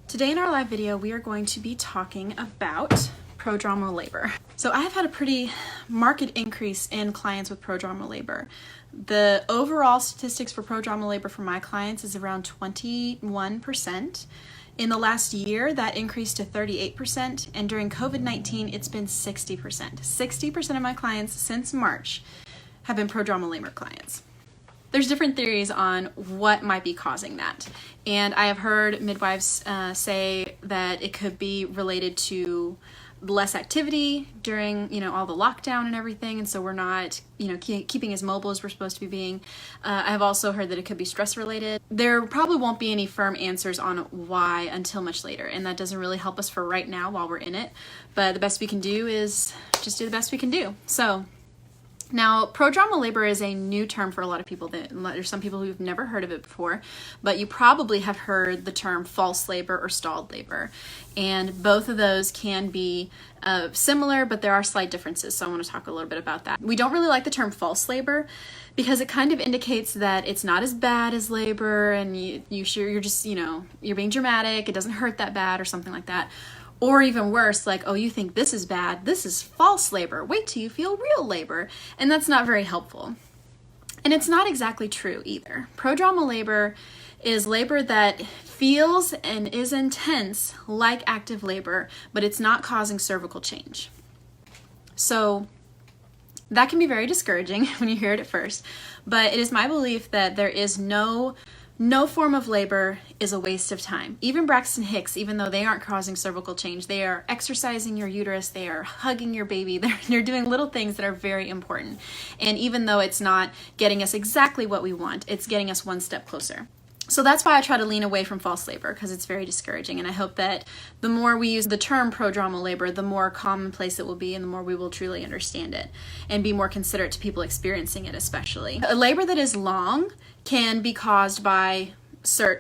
Today in our live video, we are going to be talking about prodromal labor. So I have had a pretty marked increase in clients with prodromal labor. The overall statistics for prodromal labor for my clients is around 21%. In the last year, that increased to 38%, and during COVID-19, it's been 60%. 60% of my clients since March have been prodromal labor clients. There's different theories on what might be causing that. And I have heard midwives say that it could be related to less activity during, all the lockdown and everything. And so we're not, keeping as mobile as we're supposed to be being. I have also heard that it could be stress related. There probably won't be any firm answers on why until much later. And that doesn't really help us for right now while we're in it. But the best we can do is just do the best we can do. So now, prodromal labor is a new term for a lot of people. There's some people who've never heard of it before, but you probably have heard the term false labor or stalled labor. And both of those can be similar, but there are slight differences. So I want to talk a little bit about that. We don't really like the term false labor because it kind of indicates that it's not as bad as labor and you're just, you're being dramatic. It doesn't hurt that bad or something like that. Or even worse, like, oh, you think this is bad, this is false labor, wait till you feel real labor. And that's not very helpful. And it's not exactly true either. Prodromal labor is labor that feels and is intense like active labor, but it's not causing cervical change. So that can be very discouraging when you hear it at first, but it is my belief that there is no form of labor is a waste of time. Even Braxton Hicks, even though they aren't causing cervical change, they are exercising your uterus, they are hugging your baby, they're doing little things that are very important. And even though it's not getting us exactly what we want, it's getting us one step closer. So that's why I try to lean away from false labor, because it's very discouraging. And I hope that the more we use the term prodromal labor, the more commonplace it will be and the more we will truly understand it and be more considerate to people experiencing it especially. A labor that is long can be caused by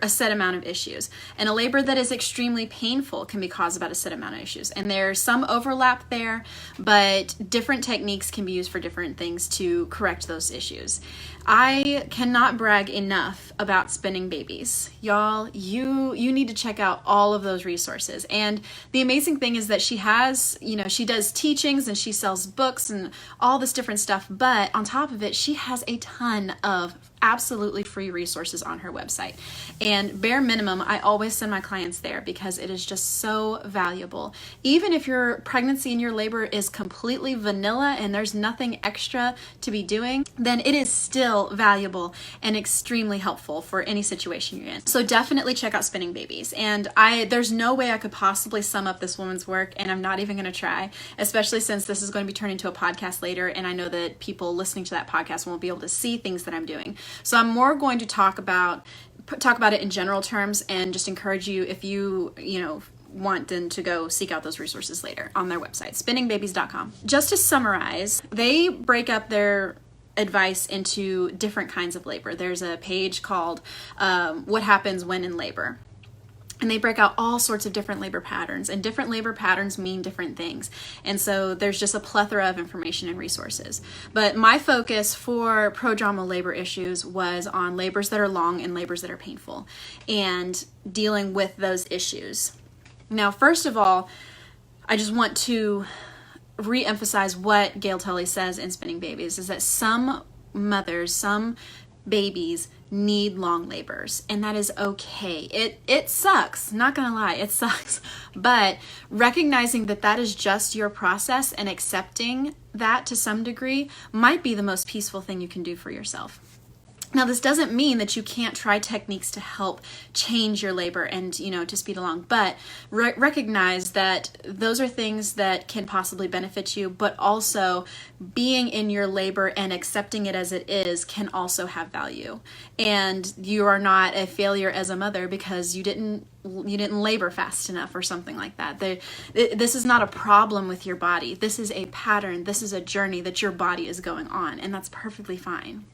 a set amount of issues. And a labor that is extremely painful can be caused by a set amount of issues. And there's some overlap there, but different techniques can be used for different things to correct those issues. I cannot brag enough about spinning babies. Y'all, you need to check out all of those resources. And the amazing thing is that she has, she does teachings and she sells books and all this different stuff. But on top of it, she has a ton of absolutely free resources on her website. And bare minimum, I always send my clients there because it is just so valuable. Even if your pregnancy and your labor is completely vanilla and there's nothing extra to be doing, then it is still valuable and extremely helpful for any situation you're in. So definitely check out Spinning Babies. And there's no way I could possibly sum up this woman's work, and I'm not even going to try, especially since this is going to be turned into a podcast later, and I know that people listening to that podcast won't be able to see things that I'm doing. So I'm more going to talk about it in general terms and just encourage you, if you want then to go seek out those resources later on their website, spinningbabies.com. Just to summarize, they break up their advice into different kinds of labor. There's a page called What Happens When in Labor. And they break out all sorts of different labor patterns, and different labor patterns mean different things. And so there's just a plethora of information and resources. But my focus for prodromal labor issues was on labors that are long and labors that are painful and dealing with those issues. Now, first of all, I just want to re-emphasize what Gail Tully says in Spinning Babies, is that some mothers, some babies need long labors, and that is okay. It sucks, not gonna lie, it sucks. But recognizing that that is just your process and accepting that to some degree might be the most peaceful thing you can do for yourself. Now, this doesn't mean that you can't try techniques to help change your labor and, to speed along, but recognize that those are things that can possibly benefit you, but also being in your labor and accepting it as it is can also have value. And you are not a failure as a mother because you didn't labor fast enough or something like that. This is not a problem with your body. This is a pattern. This is a journey that your body is going on, and that's perfectly fine.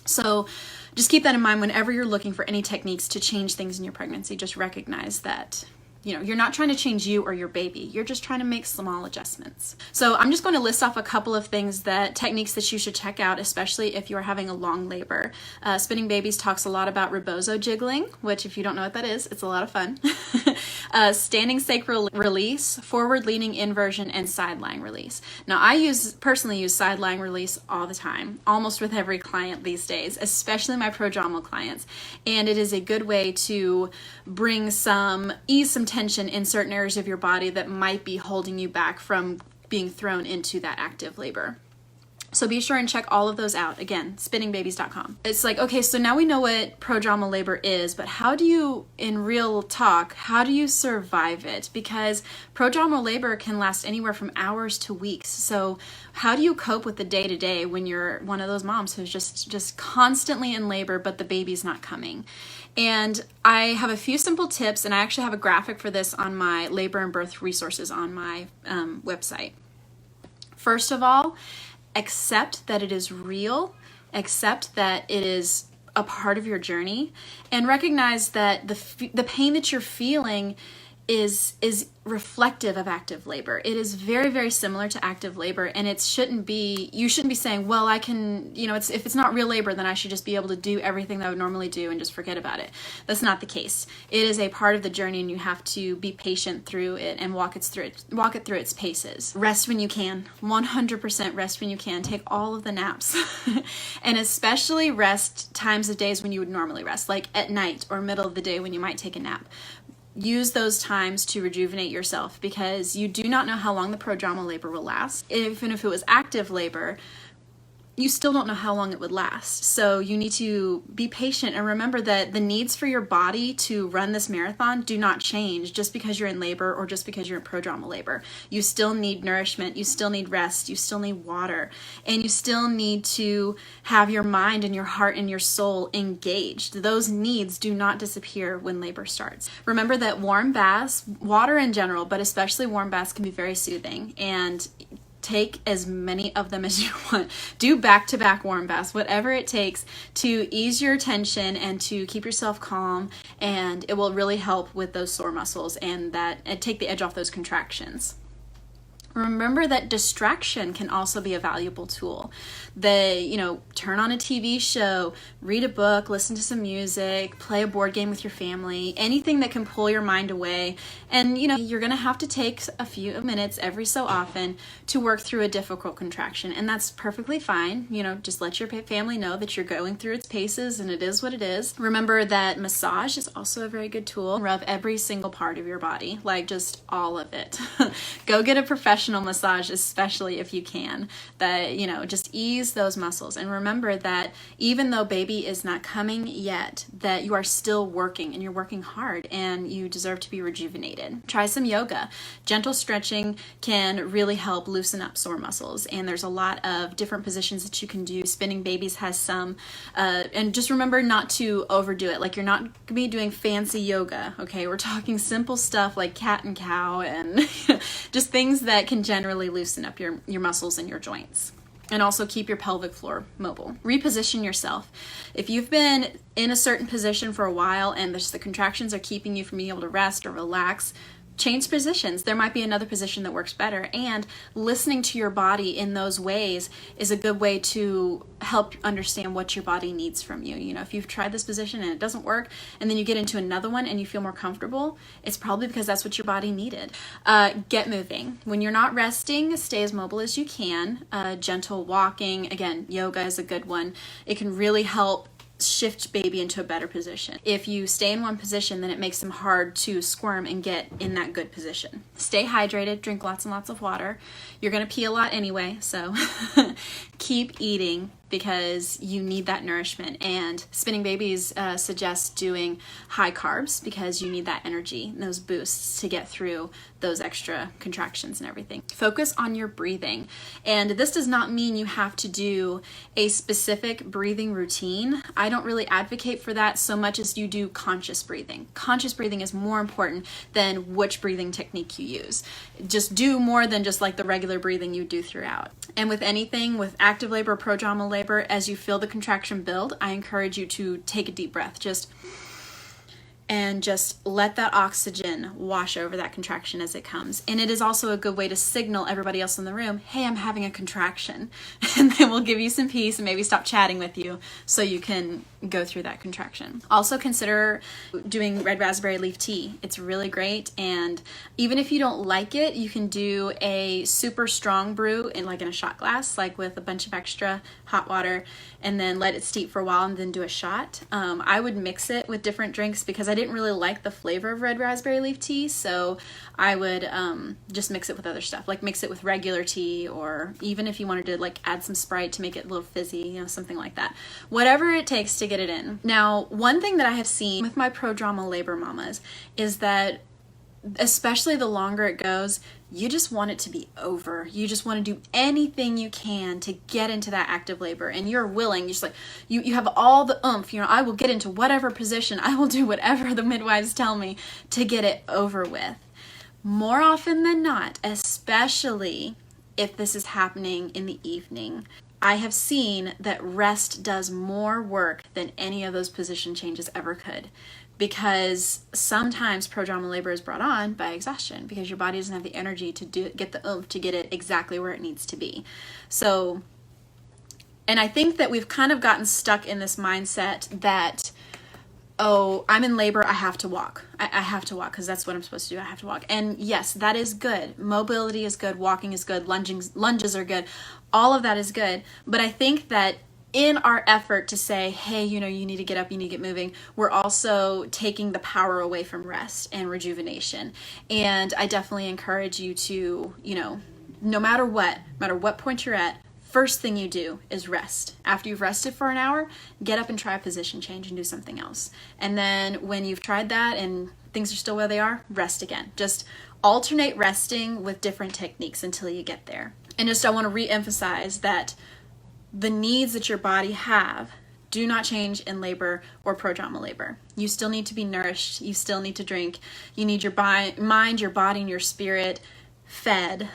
So just keep that in mind whenever you're looking for any techniques to change things in your pregnancy. Just recognize that You're not trying to change you or your baby. You're just trying to make small adjustments. So I'm just going to list off a couple of techniques that you should check out, especially if you're having a long labor. Spinning Babies talks a lot about rebozo jiggling, which if you don't know what that is, it's a lot of fun. Standing sacral release, forward leaning inversion, and side lying release. Now I personally use side lying release all the time, almost with every client these days, especially my prodromal clients. And it is a good way to ease some tension in certain areas of your body that might be holding you back from being thrown into that active labor. So be sure and check all of those out. Again, spinningbabies.com. It's like, okay, so now we know what prodromal labor is, but how do you, in real talk, how do you survive it? Because prodromal labor can last anywhere from hours to weeks. So how do you cope with the day-to-day when you're one of those moms who's just constantly in labor, but the baby's not coming? And I have a few simple tips, and I actually have a graphic for this on my labor and birth resources on my website. First of all, accept that it is real, accept that it is a part of your journey, and recognize that the pain that you're feeling is reflective of active labor. It is very, very similar to active labor, and you shouldn't be saying, well, I can, if it's not real labor, then I should just be able to do everything that I would normally do and just forget about it. That's not the case. It is a part of the journey, and you have to be patient through it and walk it through its paces. Rest when you can. 100% rest when you can. Take all of the naps. And especially rest times of days when you would normally rest, like at night or middle of the day when you might take a nap. Use those times to rejuvenate yourself, because you do not know how long the prodromal labor will last. Even if it was active labor, you still don't know how long it would last. So you need to be patient and remember that the needs for your body to run this marathon do not change just because you're in labor or just because you're in prodromal labor. You still need nourishment, you still need rest, you still need water, and you still need to have your mind and your heart and your soul engaged. Those needs do not disappear when labor starts. Remember that warm baths, water in general, but especially warm baths, can be very soothing, and take as many of them as you want. Do back-to-back warm baths, whatever it takes to ease your tension and to keep yourself calm, and it will really help with those sore muscles and take the edge off those contractions. Remember that distraction can also be a valuable tool. Turn on a TV show, read a book, listen to some music, play a board game with your family, anything that can pull your mind away. And you're gonna have to take a few minutes every so often to work through a difficult contraction, and that's perfectly fine. Just let your family know that you're going through its paces and it is what it is. Remember that massage is also a very good tool. Rub every single part of your body, like just all of it. Go get a professional massage, especially if you can, just ease those muscles. And remember that even though baby is not coming yet, that you are still working, and you're working hard, and you deserve to be rejuvenated. Try some yoga. Gentle stretching can really help loosen up sore muscles, and there's a lot of different positions that you can do. Spinning Babies has some, and just remember not to overdo it. Like, you're not going to be doing fancy yoga, okay? We're talking simple stuff like cat and cow and just things that can generally loosen up your muscles and your joints. And also keep your pelvic floor mobile. Reposition yourself. If you've been in a certain position for a while and the contractions are keeping you from being able to rest or relax, change positions. There might be another position that works better, and listening to your body in those ways is a good way to help understand what your body needs from you. If you've tried this position and it doesn't work, and then you get into another one and you feel more comfortable, it's probably because that's what your body needed. Get moving. When you're not resting, stay as mobile as you can. Gentle walking, again, yoga is a good one. It can really help shift baby into a better position. If you stay in one position, then it makes them hard to squirm and get in that good position. Stay hydrated, drink lots and lots of water. You're going to pee a lot anyway, so keep eating because you need that nourishment. And Spinning Babies suggests doing high carbs because you need that energy and those boosts to get through those extra contractions and everything. Focus on your breathing. And this does not mean you have to do a specific breathing routine. I don't really advocate for that so much as you do conscious breathing. Conscious breathing is more important than which breathing technique you use. Just do more than just like the regular breathing you do throughout. And with anything, with active labor or prodromal labor, as you feel the contraction build, I encourage you to take a deep breath. Just and just let that oxygen wash over that contraction as it comes. And it is also a good way to signal everybody else in the room, hey, I'm having a contraction. And then we'll give you some peace and maybe stop chatting with you so you can go through that contraction. Also consider doing red raspberry leaf tea. It's really great. And even if you don't like it, you can do a super strong brew in a shot glass, like with a bunch of extra hot water, and then let it steep for a while and then do a shot. I would mix it with different drinks because I didn't really like the flavor of red raspberry leaf tea, so I would just mix it with other stuff, like mix it with regular tea, or even if you wanted to add some Sprite to make it a little fizzy, something like that. Whatever it takes to get it in. Now, one thing that I have seen with my prodromal labor mamas is that especially the longer it goes, you just want it to be over. You just want to do anything you can to get into that active labor, and you're willing. You're just you have all the oomph. I will get into whatever position. I will do whatever the midwives tell me to get it over with. More often than not, especially if this is happening in the evening, I have seen that rest does more work than any of those position changes ever could, because sometimes prodromal labor is brought on by exhaustion because your body doesn't have the energy to get the oomph to get it exactly where it needs to be. So, and I think that we've kind of gotten stuck in this mindset that, oh, I'm in labor, I have to walk. I have to walk because that's what I'm supposed to do. I have to walk. And yes, that is good. Mobility is good. Walking is good. Lunges are good. All of that is good. But I think that in our effort to say, hey, you need to get up, you need to get moving, we're also taking the power away from rest and rejuvenation. And I definitely encourage you to, no matter what point you're at, first thing you do is rest. After you've rested for an hour, get up and try a position change and do something else. And then when you've tried that and things are still where they are, rest again. Just alternate resting with different techniques until you get there. And I want to re-emphasize that the needs that your body have do not change in labor or prodromal labor. You still need to be nourished. You still need to drink. You need your mind, your body, and your spirit fed.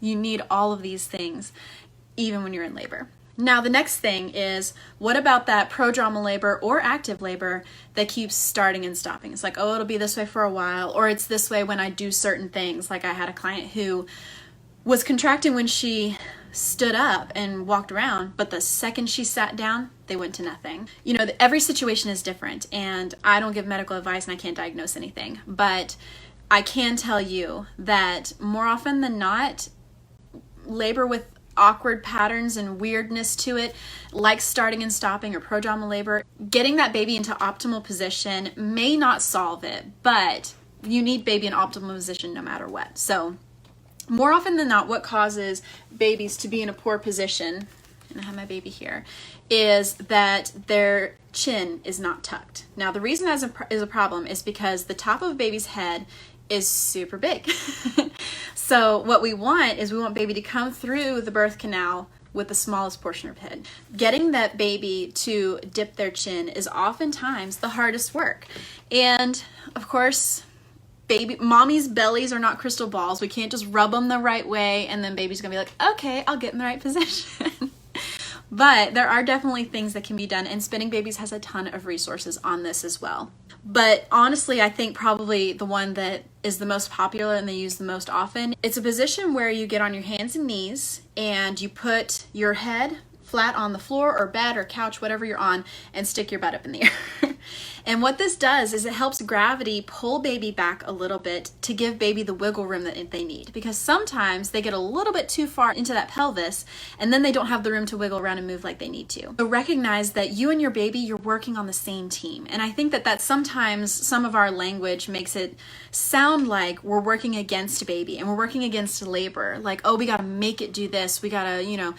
You need all of these things, even when you're in labor. Now, the next thing is, what about that prodromal labor or active labor that keeps starting and stopping? It's oh, it'll be this way for a while, or it's this way when I do certain things. Like I had a client who was contracting when she stood up and walked around, but the second she sat down, they went to nothing. Every situation is different, and I don't give medical advice and I can't diagnose anything, but I can tell you that more often than not, labor with awkward patterns and weirdness to it, like starting and stopping or prodromal labor, getting that baby into optimal position may not solve it, but you need baby in optimal position no matter what. So more often than not, what causes babies to be in a poor position, and I have my baby here, is that their chin is not tucked. Now, the reason that is a problem is because the top of a baby's head is super big. So what we want baby to come through the birth canal with the smallest portion of head. Getting that baby to dip their chin is oftentimes the hardest work. And of course, mommy's bellies are not crystal balls. We can't just rub them the right way and then baby's gonna be like, okay, I'll get in the right position. But there are definitely things that can be done, and Spinning Babies has a ton of resources on this as well. But honestly, I think probably the one that is the most popular and they use the most often, it's a position where you get on your hands and knees and you put your head flat on the floor or bed or couch, whatever you're on, and stick your butt up in the air. And what this does is it helps gravity pull baby back a little bit to give baby the wiggle room that they need, because sometimes they get a little bit too far into that pelvis and then they don't have the room to wiggle around and move like they need to. So recognize that you and your baby, you're working on the same team. And I think that sometimes some of our language makes it sound like we're working against baby and we're working against labor. Like, oh, we got to make it do this. We got to,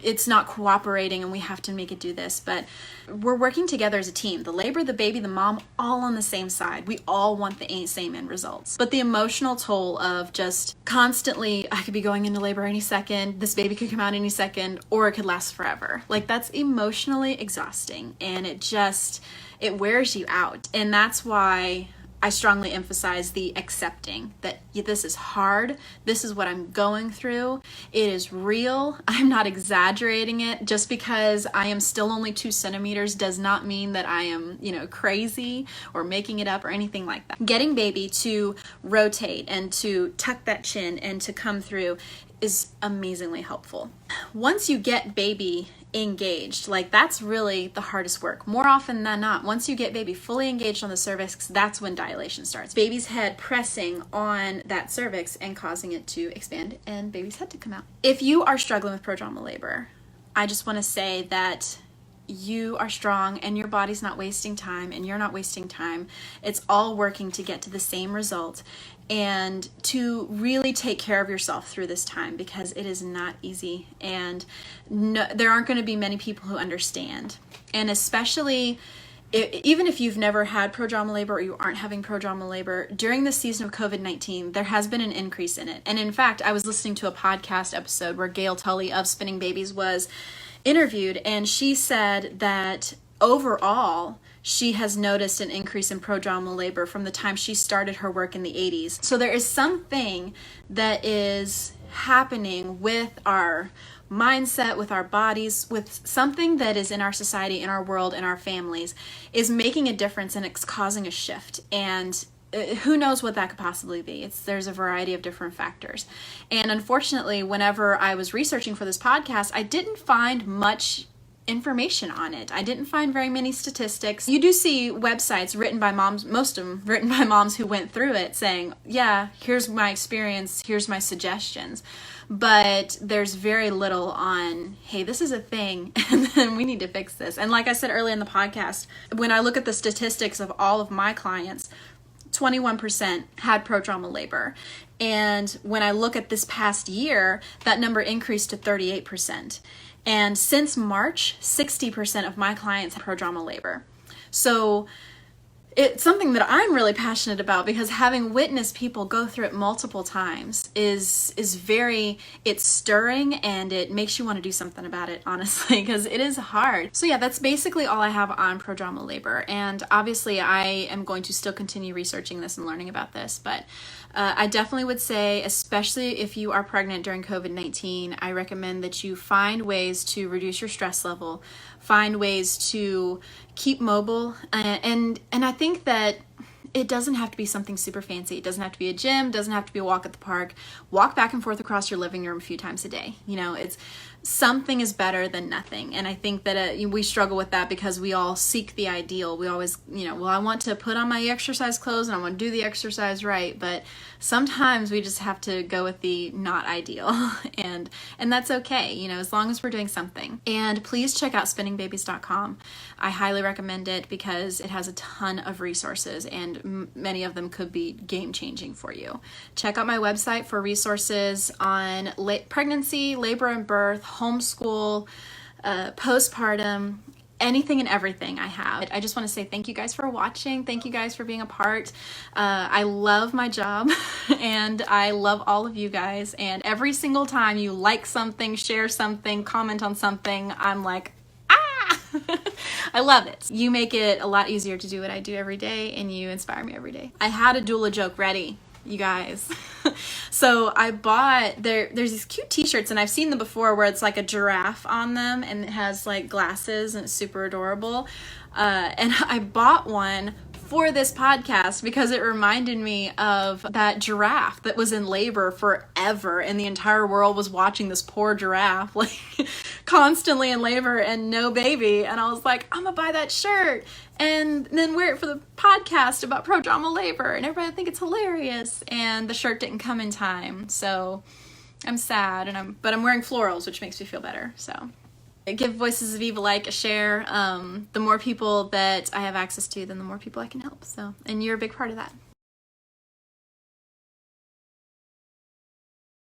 it's not cooperating and we have to make it do this. But we're working together as a team. The labor, the baby, the mom, all on the same side. We all want the same end results. But the emotional toll of just constantly, I could be going into labor any second, this baby could come out any second, or it could last forever. Like, that's emotionally exhausting, and it wears you out. And that's why I strongly emphasize the accepting that this is hard. This is what I'm going through. It is real. I'm not exaggerating it. Just because I am still only 2 centimeters does not mean that I am, crazy or making it up or anything like that. Getting baby to rotate and to tuck that chin and to come through is amazingly helpful. Once you get baby engaged, that's really the hardest work. More often than not, once you get baby fully engaged on the cervix, that's when dilation starts. Baby's head pressing on that cervix and causing it to expand and baby's head to come out. If you are struggling with prodromal labor, I just want to say that you are strong and your body's not wasting time and you're not wasting time. It's all working to get to the same result and to really take care of yourself through this time, because it is not easy, and there aren't going to be many people who understand. And especially even if you've never had prodromal labor or you aren't having prodromal labor, during the season of COVID-19, there has been an increase in it. And in fact, I was listening to a podcast episode where Gail Tully of Spinning Babies was interviewed, and she said that overall, she has noticed an increase in prodromal labor from the time she started her work in the 80s. So there is something that is happening with our mindset, with our bodies, with something that is in our society, in our world, in our families, is making a difference, and it's causing a shift. And who knows what that could possibly be? There's a variety of different factors. And unfortunately, whenever I was researching for this podcast, I didn't find much information on it. I didn't find very many statistics. You do see websites written by moms, most of them written by moms who went through it, saying, yeah, here's my experience, here's my suggestions. But there's very little on, hey, this is a thing, and then we need to fix this. And like I said earlier in the podcast, when I look at the statistics of all of my clients, 21% had prodromal labor. And when I look at this past year, that number increased to 38%. And since March, 60% of my clients have prodromal labor. So it's something that I'm really passionate about, because having witnessed people go through it multiple times is it's stirring, and it makes you want to do something about it, honestly, because it is hard. So yeah, that's basically all I have on prodromal labor. And obviously I am going to still continue researching this and learning about this, but I definitely would say, especially if you are pregnant during COVID-19, I recommend that you find ways to reduce your stress level, find ways to keep mobile, and I think that it doesn't have to be something super fancy. It doesn't have to be a gym, doesn't have to be a walk at the park. Walk back and forth across your living room a few times a day. It's something is better than nothing. And I think that we struggle with that because we all seek the ideal. We always, well, I want to put on my exercise clothes and I want to do the exercise right. But sometimes we just have to go with the not ideal. and that's okay, as long as we're doing something. And please check out spinningbabies.com. I highly recommend it because it has a ton of resources, and many of them could be game-changing for you. Check out my website for resources on pregnancy, labor and birth, homeschool, postpartum, anything and everything I have. I just want to say thank you guys for watching. Thank you guys for being a part. I love my job and I love all of you guys. And every single time you like something, share something, comment on something, I'm like, I love it. You make it a lot easier to do what I do every day, and you inspire me every day. I had a doula joke ready, you guys. So I bought, there's these cute t-shirts, and I've seen them before where it's like a giraffe on them and it has like glasses and it's super adorable. And I bought one for this podcast because it reminded me of that giraffe that was in labor forever, and the entire world was watching this poor giraffe like constantly in labor and no baby. And I was like, I'm gonna buy that shirt and then wear it for the podcast about prodromal labor, and everybody would think it's hilarious. And the shirt didn't come in time, so I'm sad, but I'm wearing florals, which makes me feel better. So give Voices of Eva a share. The more people that I have access to, then the more people I can help. So, and you're a big part of that.